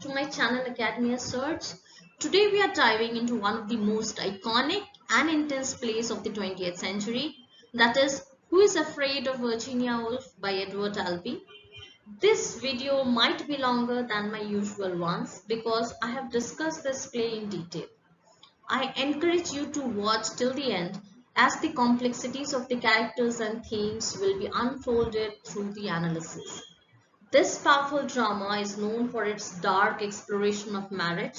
to my channel Academia Search. Today we are diving into one of the most iconic and intense plays of the 20th century, that is Who is Afraid of Virginia Woolf by Edward Albee. This video might be longer than my usual ones because I have discussed this play in detail. I encourage you to watch till the end as the complexities of the characters and themes will be unfolded through the analysis. This powerful drama is known for its dark exploration of marriage,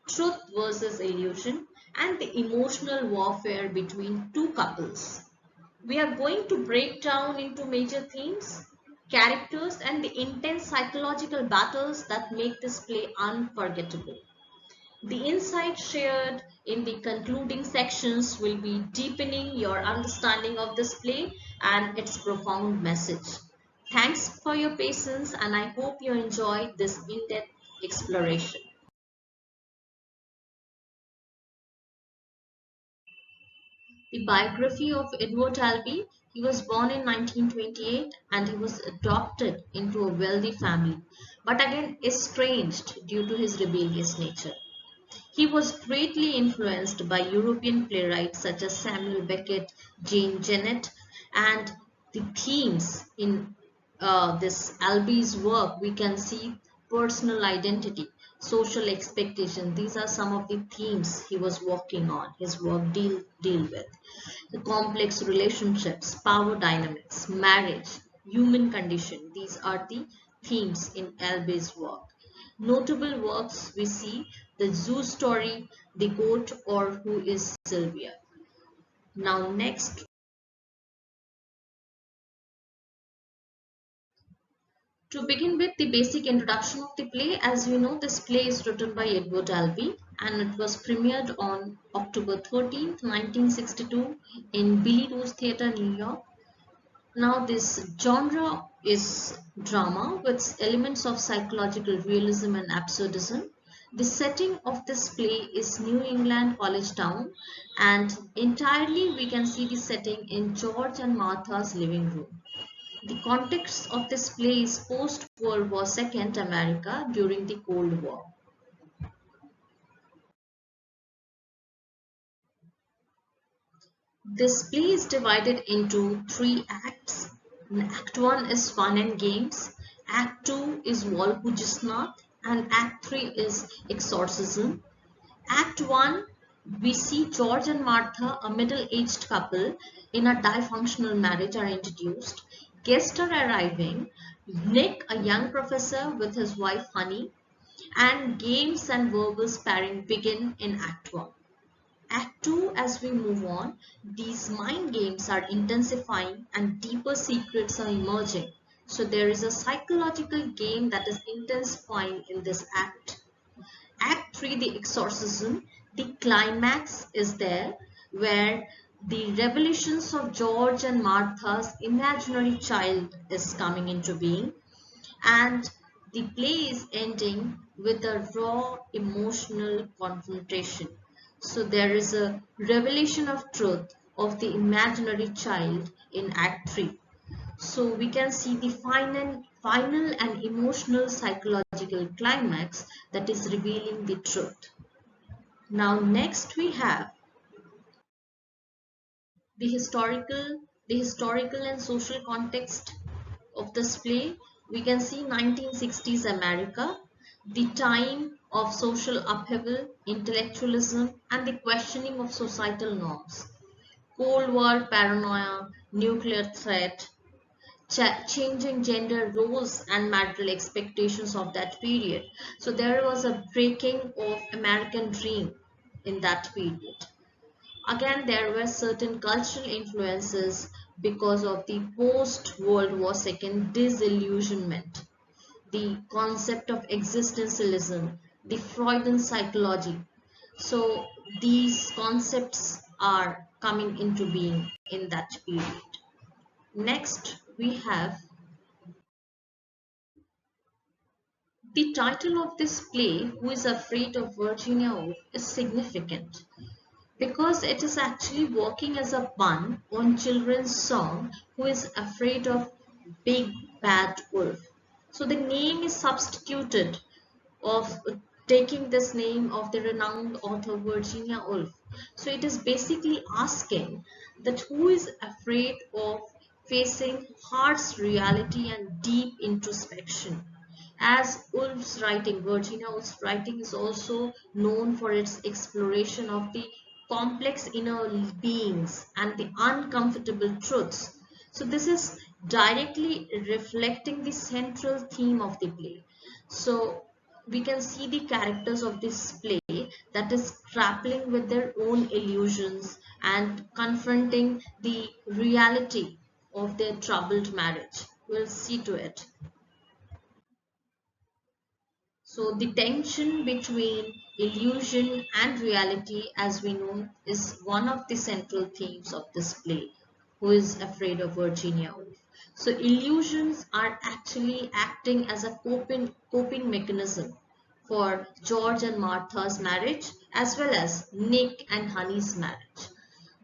truth versus illusion, and the emotional warfare between two couples. We are going to break down into major themes, characters, and the intense psychological battles that make this play unforgettable. The insights shared in the concluding sections will be deepening your understanding of this play and its profound message. Thanks for your patience, and I hope you enjoy this in-depth exploration. The biography of Edward Albee. He was born in 1928 and he was adopted into a wealthy family, but again estranged due to his rebellious nature. He was greatly influenced by European playwrights such as Samuel Beckett, Jane Jennett, and the themes in this Albee's work. We can see personal identity, social expectation. These are some of the themes he was working on. His work deal with the complex relationships, power dynamics, marriage, human condition. These are the themes in Albee's work. Notable works we see the Zoo Story, The Goat, or Who is Sylvia. Now next, to begin with the basic introduction of the play, as we know, this play is written by Edward Albee and it was premiered on October 13th, 1962 in Billy Rose Theatre, New York. Now this genre is drama with elements of psychological realism and absurdism. The setting of this play is New England college town, and entirely we can see the setting in George and Martha's living room. The context of this play is post-World War II America during the Cold War. This play is divided into three acts. Act 1 is fun and games, Act 2 is Walpurgisnacht, and Act 3 is exorcism. Act 1, we see George and Martha, a middle-aged couple in a dysfunctional marriage, are introduced. Guests are arriving, Nick, a young professor with his wife Honey, and games and verbal sparring begin in Act 1. Act 2, as we move on, these mind games are intensifying and deeper secrets are emerging. So there is a psychological game that is intensifying in this act. Act 3, the exorcism, the climax is there where the revelations of George and Martha's imaginary child is coming into being, and the play is ending with a raw emotional confrontation. So there is a revelation of truth of the imaginary child in Act 3. So we can see the final and emotional psychological climax that is revealing the truth. Now next we have the historical and social context of this play. We can see 1960s America, the time of social upheaval, intellectualism, and the questioning of societal norms. Cold War paranoia, nuclear threat, changing gender roles and marital expectations of that period. So there was a breaking of American dream in that period. Again, there were certain cultural influences because of the post-World War II disillusionment, the concept of existentialism, the Freudian psychology. So these concepts are coming into being in that period. Next, we have the title of this play, Who is Afraid of Virginia Woolf, is significant because it is actually working as a pun on children's song Who is Afraid of Big Bad Wolf. So the name is substituted of taking this name of the renowned author Virginia Woolf. So it is basically asking that who is afraid of facing harsh reality and deep introspection. As Woolf's writing, Virginia Woolf's writing is also known for its exploration of the complex inner beings and the uncomfortable truths. So this is directly reflecting the central theme of the play. So we can see the characters of this play that is grappling with their own illusions and confronting the reality of their troubled marriage. We'll see to it. So the tension between illusion and reality, as we know, is one of the central themes of this play, Who is Afraid of Virginia Woolf. So illusions are actually acting as a coping mechanism for George and Martha's marriage as well as Nick and Honey's marriage.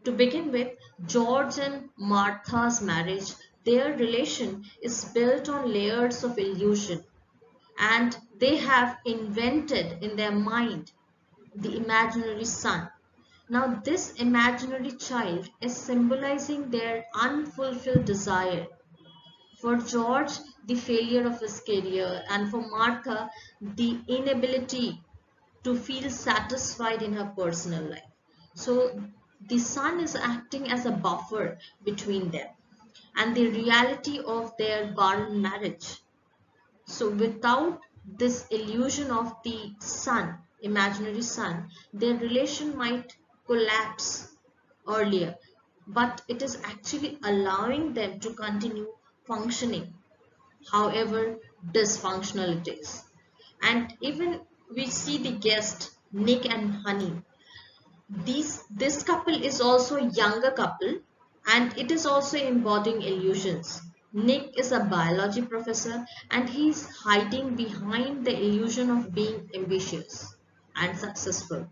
To begin with, George and Martha's marriage, their relation is built on layers of illusion, and they have invented in their mind the imaginary son. Now, this imaginary child is symbolizing their unfulfilled desire. For George, the failure of his career, and for Martha, the inability to feel satisfied in her personal life. So, the son is acting as a buffer between them and the reality of their barren marriage. So without this illusion of the sun, imaginary sun, their relation might collapse earlier, but it is actually allowing them to continue functioning, however dysfunctional it is. And even we see the guest, Nick and Honey. This couple is also a younger couple, and it is also embodying illusions. Nick is a biology professor and he is hiding behind the illusion of being ambitious and successful,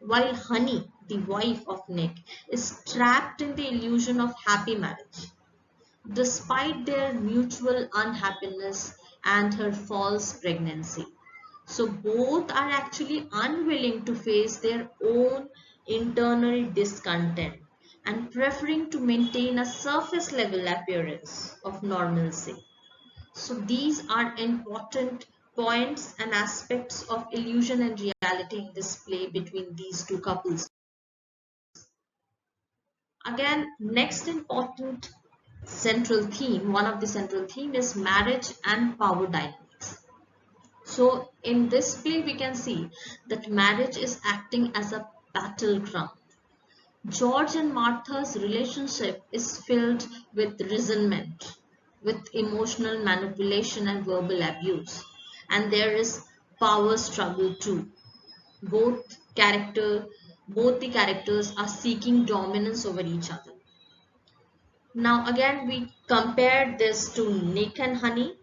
while Honey, the wife of Nick, is trapped in the illusion of happy marriage. Despite their mutual unhappiness and her false pregnancy. So both are actually unwilling to face their own internal discontent and preferring to maintain a surface level appearance of normalcy. So these are important points and aspects of illusion and reality in this play between these two couples. Again, next important central theme, one of the central theme is marriage and power dynamics. So in this play we can see that marriage is acting as a battleground. George and Martha's relationship is filled with resentment, with emotional manipulation and verbal abuse. And there is power struggle too. Both character both the characters are seeking dominance over each other. Now again we compare this to Nick and Honey.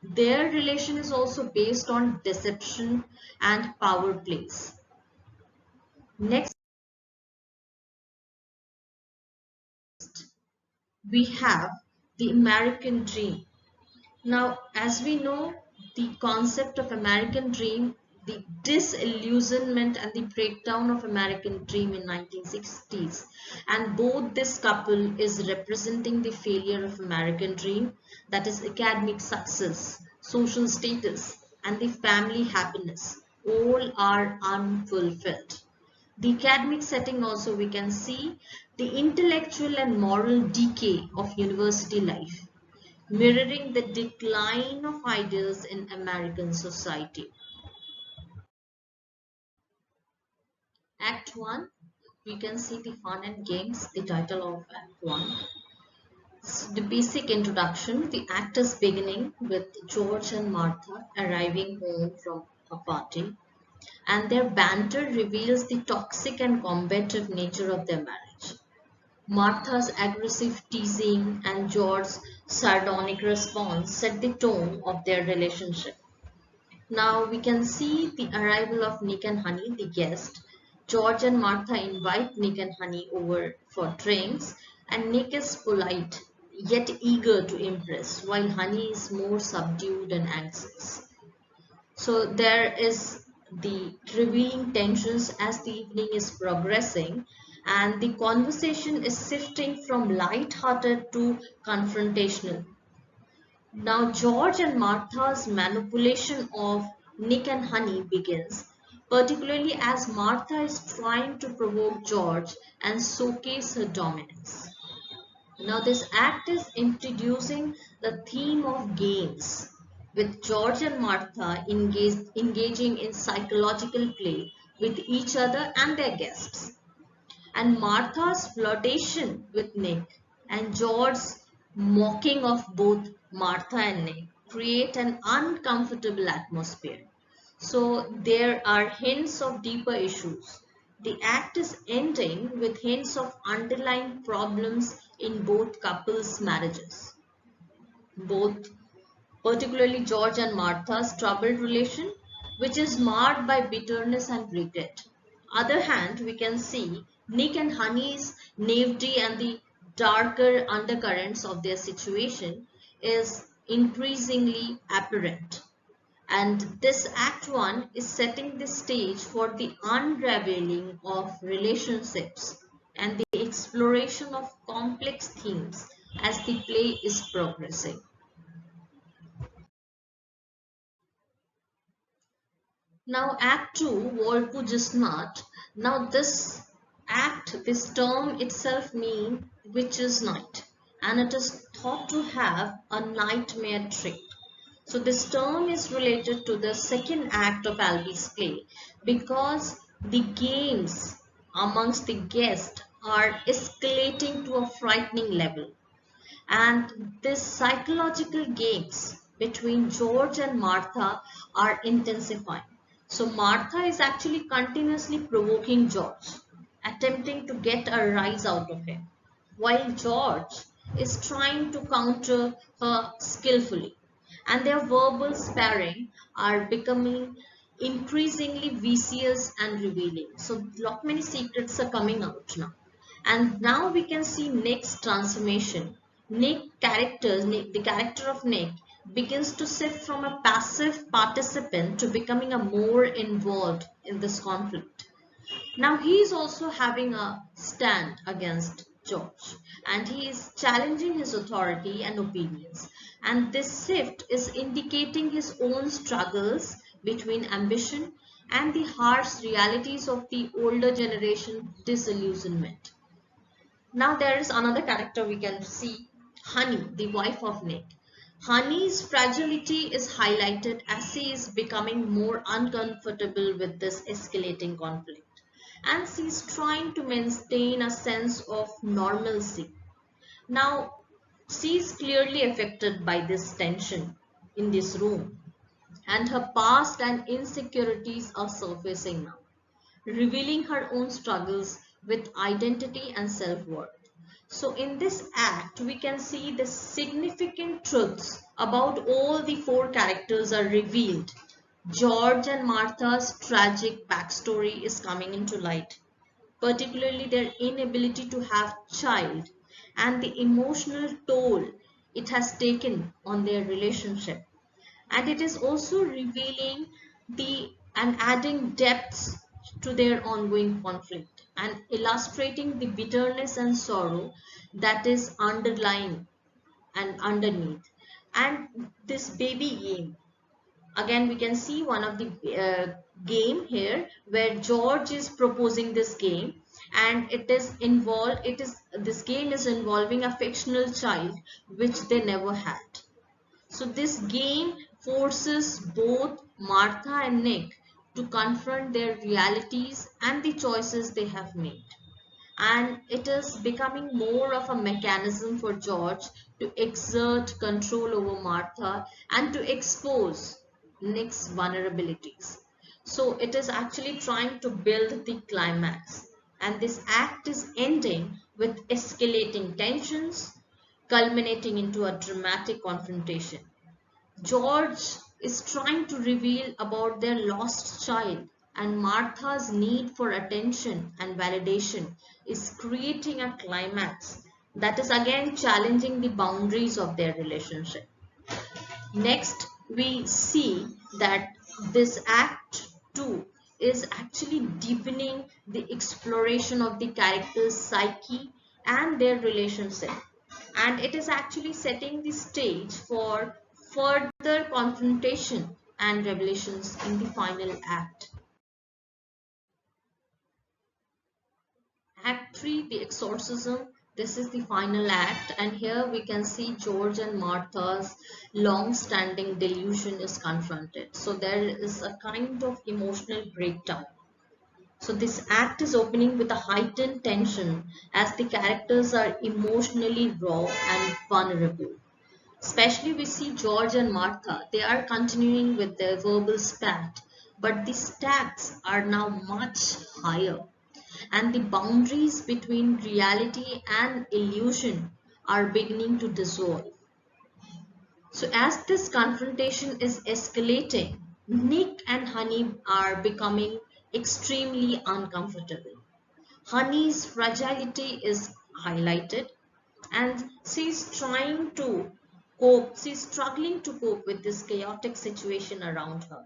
Their relation is also based on deception and power plays. Next, we have the American dream. Now, as we know, the concept of American dream, the disillusionment and the breakdown of American dream in 1960s, and both this couple is representing the failure of American dream, that is academic success, social status, and the family happiness. All are unfulfilled. The academic setting also we can see the intellectual and moral decay of university life, mirroring the decline of ideals in American society. Act 1, we can see the fun and games, the title of Act 1. The basic introduction, the act is beginning with George and Martha arriving home from a party, and their banter reveals the toxic and combative nature of their marriage. Martha's aggressive teasing and George's sardonic response set the tone of their relationship. Now we can see the arrival of Nick and Honey, the guest. George and Martha invite Nick and Honey over for drinks, and Nick is polite yet eager to impress, while Honey is more subdued and anxious. So there is the revealing tensions as the evening is progressing, and the conversation is shifting from light-hearted to confrontational. Now George and Martha's manipulation of Nick and Honey begins, particularly as Martha is trying to provoke George and showcase her dominance. Now this act is introducing the theme of games, with George and Martha engaging in psychological play with each other and their guests. And Martha's flirtation with Nick and George's mocking of both Martha and Nick create an uncomfortable atmosphere. So there are hints of deeper issues. The act is ending with hints of underlying problems in both couples' marriages. Both, particularly George and Martha's troubled relation, which is marred by bitterness and regret. Other hand, we can see Nick and Honey's naivety and the darker undercurrents of their situation is increasingly apparent. And this Act 1 is setting the stage for the unraveling of relationships and the exploration of complex themes as the play is progressing. Now Act 2, Walpurgisnacht. Now this term itself means witch's night, and it is thought to have a nightmare trait. So this term is related to the second act of Albee's play because the games amongst the guests are escalating to a frightening level. And these psychological games between George and Martha are intensifying. So Martha is actually continuously provoking George, attempting to get a rise out of him, while George is trying to counter her skillfully. And their verbal sparring are becoming increasingly vicious and revealing. So lot many secrets are coming out now. And now we can see Nick's transformation. The character of Nick begins to shift from a passive participant to becoming a more involved in this conflict. Now he is also having a stand against George, and he is challenging his authority and opinions. And this shift is indicating his own struggles between ambition and the harsh realities of the older generation disillusionment. Now there is another character we can see, Honey, the wife of Nick. Honey's fragility is highlighted as she is becoming more uncomfortable with this escalating conflict, and she's trying to maintain a sense of normalcy. Now, she's clearly affected by this tension in this room, and her past and insecurities are surfacing now, revealing her own struggles with identity and self-worth. So in this act, we can see the significant truths about all the four characters are revealed. George and Martha's tragic backstory is coming into light, particularly their inability to have child and the emotional toll it has taken on their relationship. And it is also revealing the and adding depths to their ongoing conflict and illustrating the bitterness and sorrow that is underlying and underneath. And this baby game, again we can see one of the game here where George is proposing this game, and this game is involving a fictional child which they never had. So this game forces both Martha and Nick to confront their realities and the choices they have made. And it is becoming more of a mechanism for George to exert control over Martha and to expose Nick's vulnerabilities. So it is actually trying to build the climax. And this act is ending with escalating tensions, culminating into a dramatic confrontation. George is trying to reveal about their lost child, and Martha's need for attention and validation is creating a climax that is again challenging the boundaries of their relationship. Next, we see that This Act 2 is actually deepening the exploration of the character's psyche and their relationship. And it is actually setting the stage for further confrontation and revelations in the final act. Act 3, the exorcism. This is the final act, and here we can see George and Martha's long-standing delusion is confronted. So there is a kind of emotional breakdown. So this act is opening with a heightened tension as the characters are emotionally raw and vulnerable. Especially we see George and Martha, they are continuing with their verbal spat, but the stakes are now much higher, and the boundaries between reality and illusion are beginning to dissolve. So, as this confrontation is escalating, Nick and Honey are becoming extremely uncomfortable. Honey's fragility is highlighted, and she's struggling to cope with this chaotic situation around her.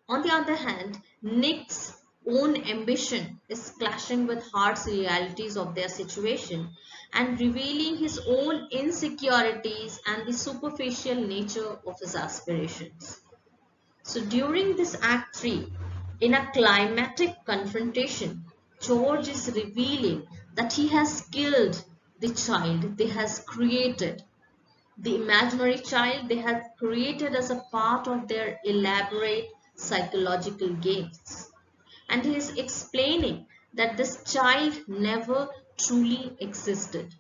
On the other hand, Nick's own ambition is clashing with Hart's realities of their situation and revealing his own insecurities and the superficial nature of his aspirations. So during this Act 3, in a climatic confrontation, George is revealing that he has killed the child they has created, the imaginary child they had created as a part of their elaborate psychological games. And he is explaining that this child never truly existed,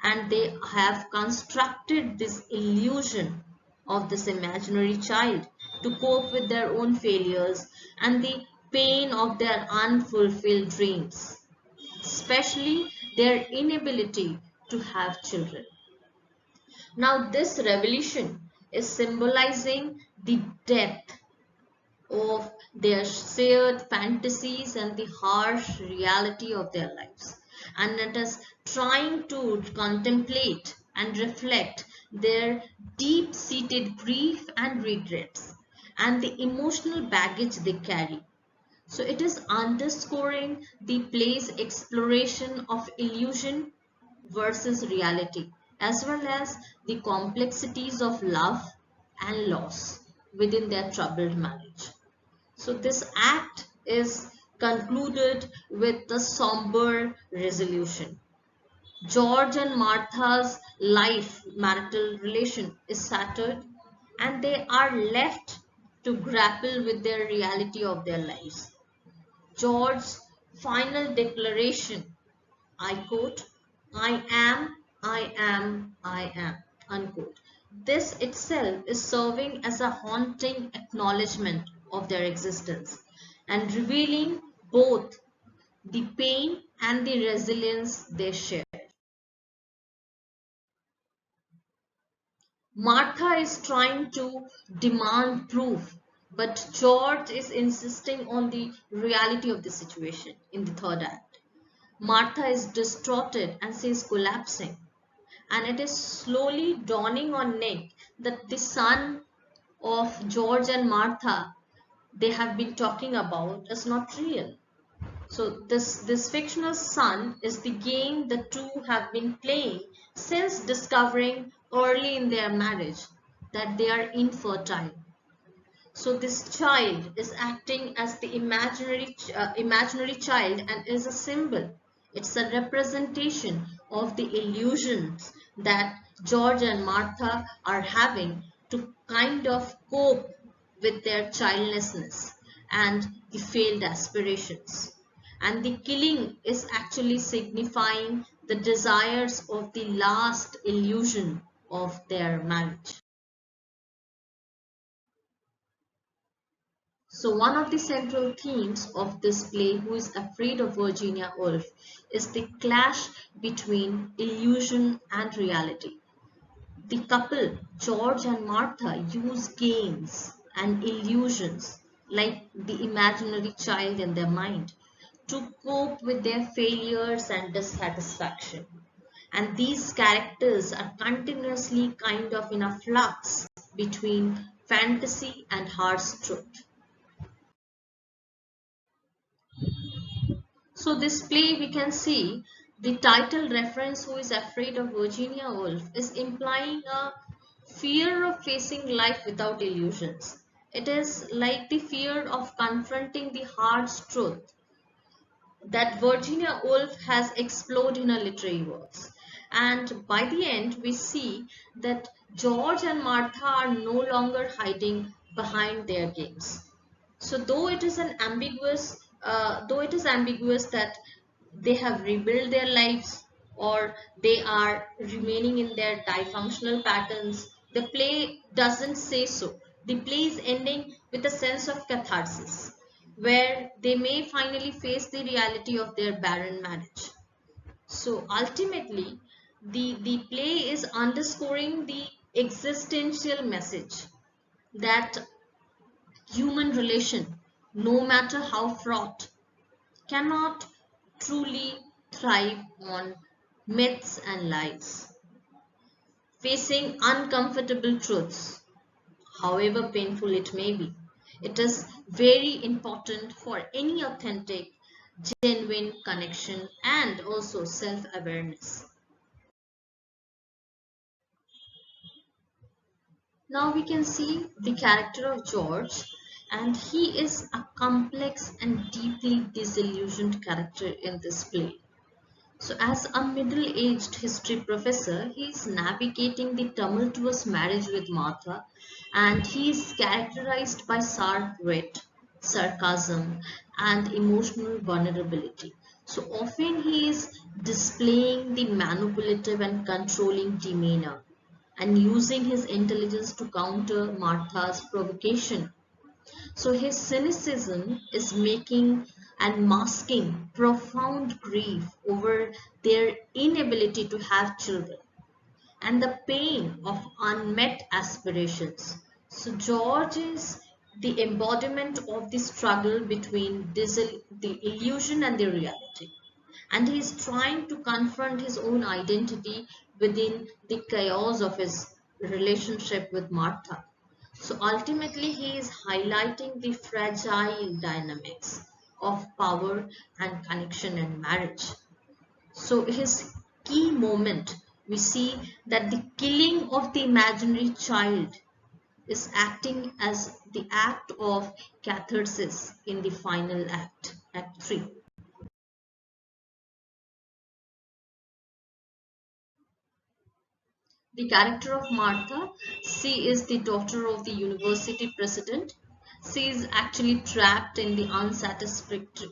and they have constructed this illusion of this imaginary child to cope with their own failures and the pain of their unfulfilled dreams, especially their inability to have children. Now, this revelation is symbolizing the depth of their shared fantasies and the harsh reality of their lives. And it is trying to contemplate and reflect their deep seated grief and regrets and the emotional baggage they carry. So it is underscoring the play's exploration of illusion versus reality, as well as the complexities of love and loss within their troubled marriage. So this act is concluded with the somber resolution. George and Martha's life marital relation is shattered, and they are left to grapple with their reality of their lives. George's final declaration, I quote, I am, I am, unquote. This itself is serving as a haunting acknowledgement of their existence and revealing both the pain and the resilience they share. Martha is trying to demand proof, but George is insisting on the reality of the situation in the third act. Martha is distorted and she is collapsing, and it is slowly dawning on Nick that the son of George and Martha they have been talking about is not real. So this fictional son is the game the two have been playing since discovering early in their marriage that they are infertile. So this child is acting as the imaginary child and is a symbol. It's a representation of the illusions that George and Martha are having to kind of cope with their childlessness and the failed aspirations. And the killing is actually signifying the desires of the last illusion of their marriage. So one of the central themes of this play, Who is Afraid of Virginia Woolf, is the clash between illusion and reality. The couple, George and Martha, use games and illusions like the imaginary child in their mind to cope with their failures and dissatisfaction. And these characters are continuously kind of in a flux between fantasy and harsh truth. So this play we can see the title reference Who is Afraid of Virginia Woolf is implying a fear of facing life without illusions. It is like the fear of confronting the harsh truth that Virginia Woolf has explored in her literary works. And by the end, we see that George and Martha are no longer hiding behind their games. So though it is ambiguous that they have rebuilt their lives or they are remaining in their dysfunctional patterns, the play doesn't say so. The play is ending with a sense of catharsis, where they may finally face the reality of their barren marriage. So ultimately, the play is underscoring the existential message that human relation, no matter how fraught, cannot truly thrive on myths and lies. Facing uncomfortable truths, however painful it may be, it is very important for any authentic, genuine connection and also self-awareness. Now we can see the character of George, and he is a complex and deeply disillusioned character in this play. So, as a middle aged history professor, he is navigating the tumultuous marriage with Martha, and he is characterized by sharp wit, sarcasm, and emotional vulnerability. So, often he is displaying the manipulative and controlling demeanor and using his intelligence to counter Martha's provocation. So his cynicism is making and masking profound grief over their inability to have children and the pain of unmet aspirations. So George is the embodiment of the struggle between the illusion and the reality. And he is trying to confront his own identity within the chaos of his relationship with Martha. So ultimately, he is highlighting the fragile dynamics of power and connection in marriage. So his key moment, we see that the killing of the imaginary child is acting as the act of catharsis in the final act, Act 3. The character of Martha, she is the daughter of the university president. She is actually trapped in the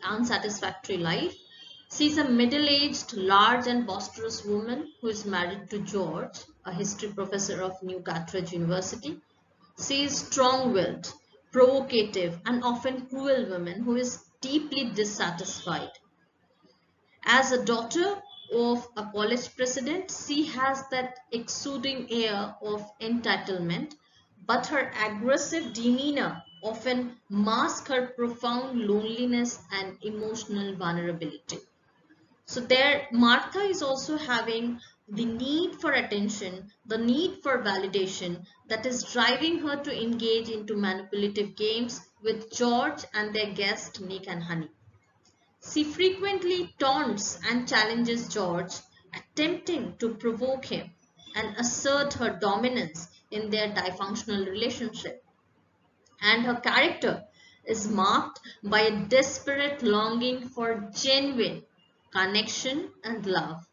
unsatisfactory life. She is a middle-aged, large and boisterous woman who is married to George, a history professor of New Carthage University. She is strong-willed, provocative and often cruel woman who is deeply dissatisfied. As a daughter of a college president, she has that exuding air of entitlement, but her aggressive demeanor often masks her profound loneliness and emotional vulnerability. So there, Martha is also having the need for attention, the need for validation that is driving her to engage into manipulative games with George and their guest Nick and Honey. She frequently taunts and challenges George, attempting to provoke him and assert her dominance in their dysfunctional relationship. And her character is marked by a desperate longing for genuine connection and love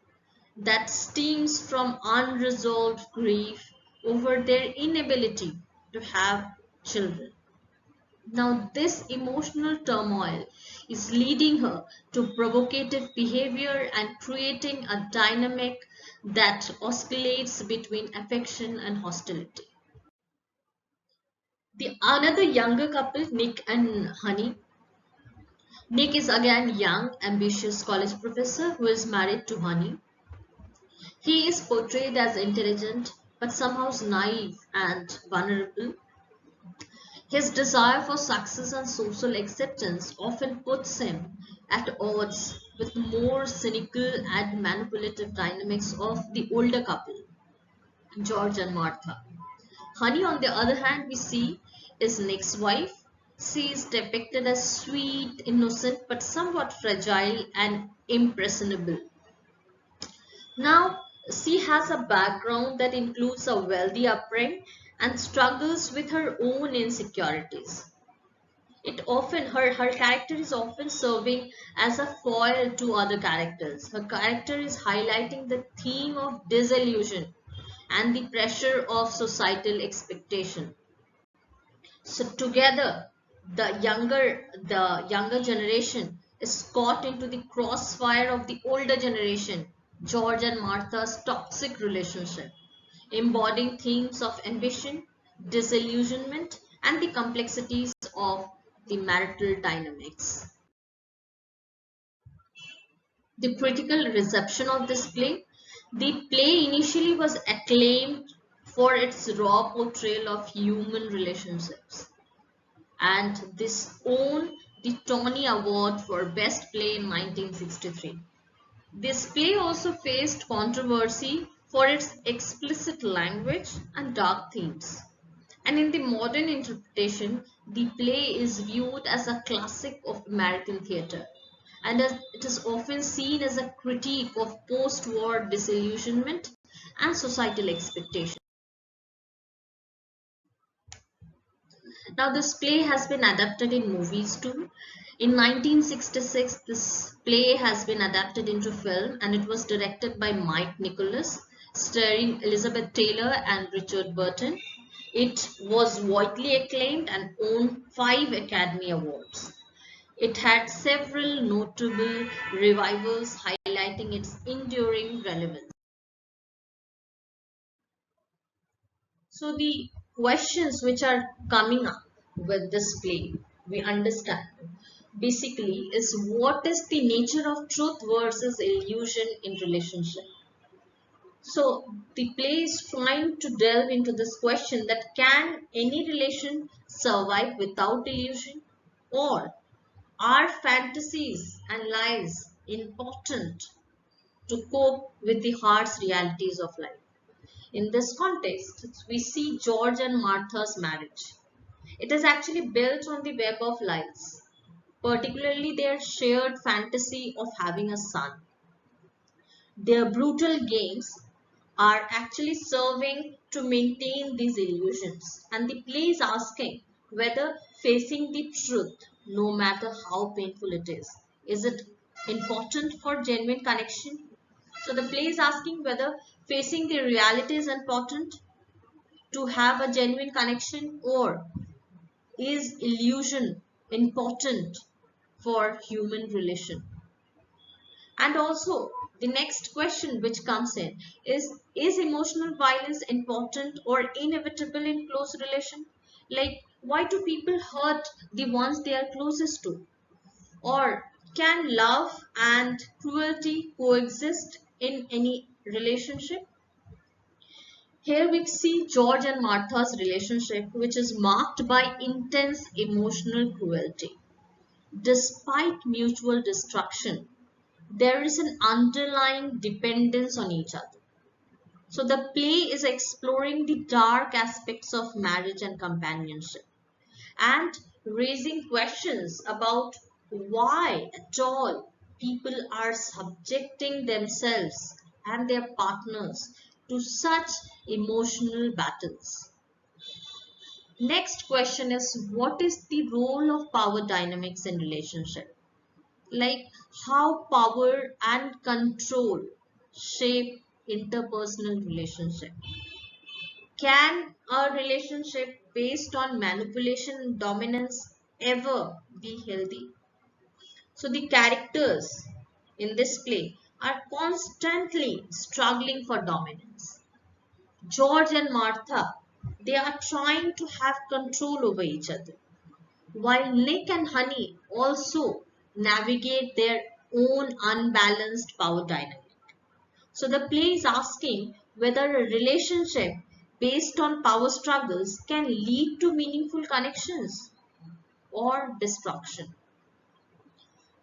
that stems from unresolved grief over their inability to have children. Now, this emotional turmoil is leading her to provocative behavior and creating a dynamic that oscillates between affection and hostility. The another younger couple, Nick and Honey. Nick is again young, ambitious college professor who is married to Honey. He is portrayed as intelligent but somehow naive and vulnerable. His desire for success and social acceptance often puts him at odds with the more cynical and manipulative dynamics of the older couple, George and Martha. Honey, on the other hand, we see is Nick's wife. She is depicted as sweet, innocent, but somewhat fragile and impressionable. Now, she has a background that includes a wealthy upbringing and struggles with her own insecurities. Her character is often serving as a foil to other characters. Her character is highlighting the theme of disillusion and the pressure of societal expectation. So together, the younger generation is caught into the crossfire of the older generation, George and Martha's toxic relationship, embodying themes of ambition, disillusionment, and the complexities of the marital dynamics. The critical reception of this play. The play initially was acclaimed for its raw portrayal of human relationships, and this won the Tony Award for Best Play in 1963. This play also faced controversy for its explicit language and dark themes. And in the modern interpretation, the play is viewed as a classic of American theatre, and it is often seen as a critique of post-war disillusionment and societal expectations. Now, this play has been adapted in movies too. In 1966, this play has been adapted into film, and it was directed by Mike Nicholas, starring Elizabeth Taylor and Richard Burton. It was widely acclaimed and won 5 Academy Awards. It had several notable revivals highlighting its enduring relevance. So the questions which are coming up with this play, we understand basically is what is the nature of truth versus illusion in relationship. So the play is trying to delve into this question that can any relation survive without illusion, or are fantasies and lies important to cope with the harsh realities of life? In this context, we see George and Martha's marriage. It is actually built on the web of lies, particularly their shared fantasy of having a son. Their brutal games are actually serving to maintain these illusions, and the play is asking whether facing the truth, no matter how painful it is it important for genuine connection? So the play is asking whether facing the reality is important to have a genuine connection, or is illusion important for human relation? And also the next question which comes in is emotional violence important or inevitable in close relation? Like, why do people hurt the ones they are closest to? Or can love and cruelty coexist in any relationship? Here we see George and Martha's relationship, which is marked by intense emotional cruelty. Despite mutual destruction, there is an underlying dependence on each other. So the play is exploring the dark aspects of marriage and companionship, and raising questions about why at all people are subjecting themselves and their partners to such emotional battles. Next question is, what is the role of power dynamics in relationship? Like, how power and control shape interpersonal relationship. Can a relationship based on manipulation and dominance ever be healthy? So the characters in this play are constantly struggling for dominance. George and Martha, they are trying to have control over each other, while Nick and Honey also navigate their own unbalanced power dynamic. So the play is asking whether a relationship based on power struggles can lead to meaningful connections or destruction.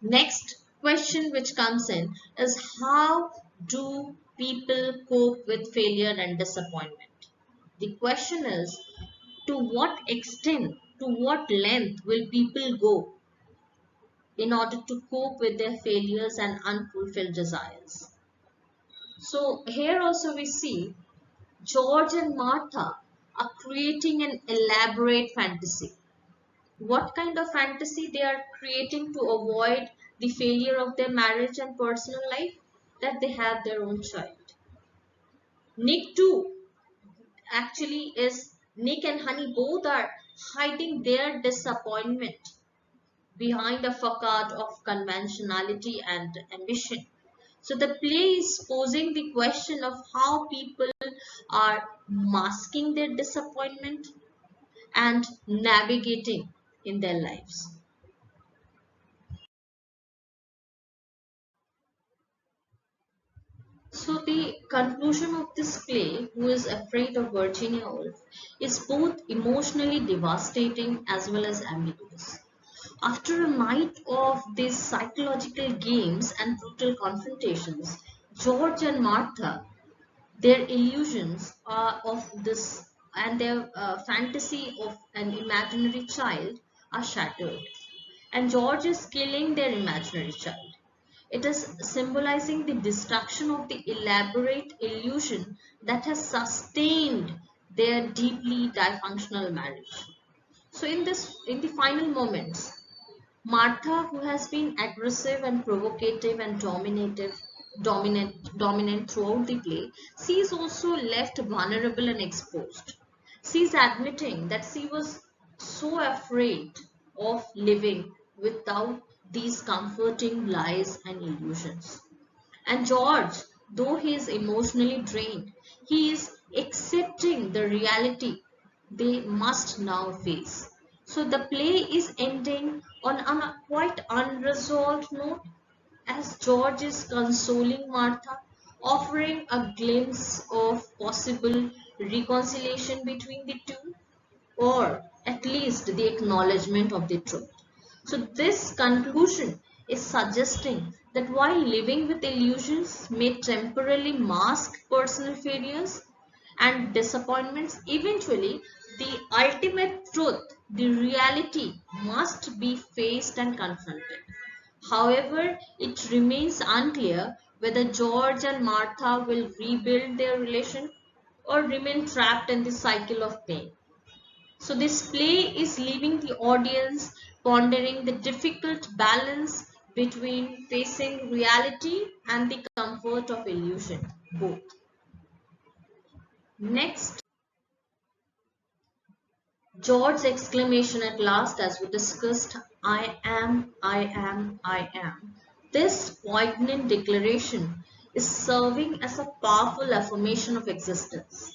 Next question which comes in is, how do people cope with failure and disappointment? The question is, to what extent, to what length will people go in order to cope with their failures and unfulfilled desires? So here also we see George and Martha are creating an elaborate fantasy. What kind of fantasy they are creating to avoid the failure of their marriage and personal life? That they have their own child. Nick too actually is Nick and Honey both are hiding their disappointment behind a facade of conventionality and ambition. So the play is posing the question of how people are masking their disappointment and navigating in their lives. So the conclusion of this play, Who is Afraid of Virginia Woolf, is both emotionally devastating as well as ambiguous. After a night of these psychological games and brutal confrontations, George and Martha, their illusions of this and their fantasy of an imaginary child are shattered. And George is killing their imaginary child. It is symbolizing the destruction of the elaborate illusion that has sustained their deeply dysfunctional marriage. So in the final moments, Martha, who has been aggressive and provocative and dominant throughout the play, she is also left vulnerable and exposed. She is admitting that she was so afraid of living without these comforting lies and illusions. And George, though he is emotionally drained, he is accepting the reality they must now face. So the play is ending on a quite unresolved note as George is consoling Martha, offering a glimpse of possible reconciliation between the two, or at least the acknowledgement of the truth. So, this conclusion is suggesting that while living with illusions may temporarily mask personal failures and disappointments, eventually the ultimate truth, the reality, must be faced and confronted. However, it remains unclear whether George and Martha will rebuild their relation or remain trapped in the cycle of pain. So this play is leaving the audience pondering the difficult balance between facing reality and the comfort of illusion, both. Next, George's exclamation at last, as we discussed, I am, I am, I am. This poignant declaration is serving as a powerful affirmation of existence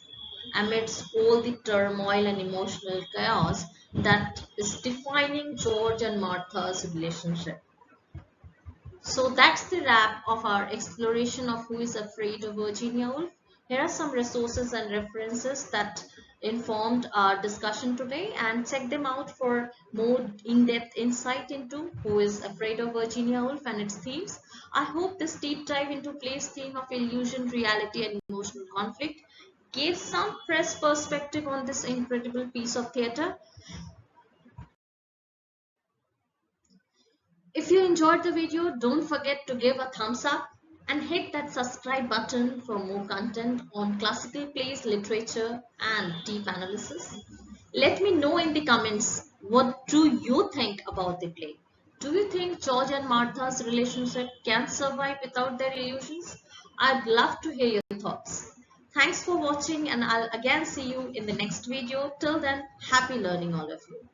amidst all the turmoil and emotional chaos that is defining George and Martha's relationship. So that's the wrap of our exploration of Who is Afraid of Virginia Woolf. Here are some resources and references that informed our discussion today, and check them out for more in-depth insight into Who is Afraid of Virginia Woolf and its themes. I hope this deep dive into play's theme of illusion, reality and emotional conflict gave some fresh perspective on this incredible piece of theatre. If you enjoyed the video, don't forget to give a thumbs up and hit that subscribe button for more content on classical plays, literature and deep analysis. Let me know in the comments, what do you think about the play? Do you think George and Martha's relationship can survive without their illusions? I'd love to hear your thoughts. Thanks for watching, and I'll again see you in the next video. Till then, happy learning all of you.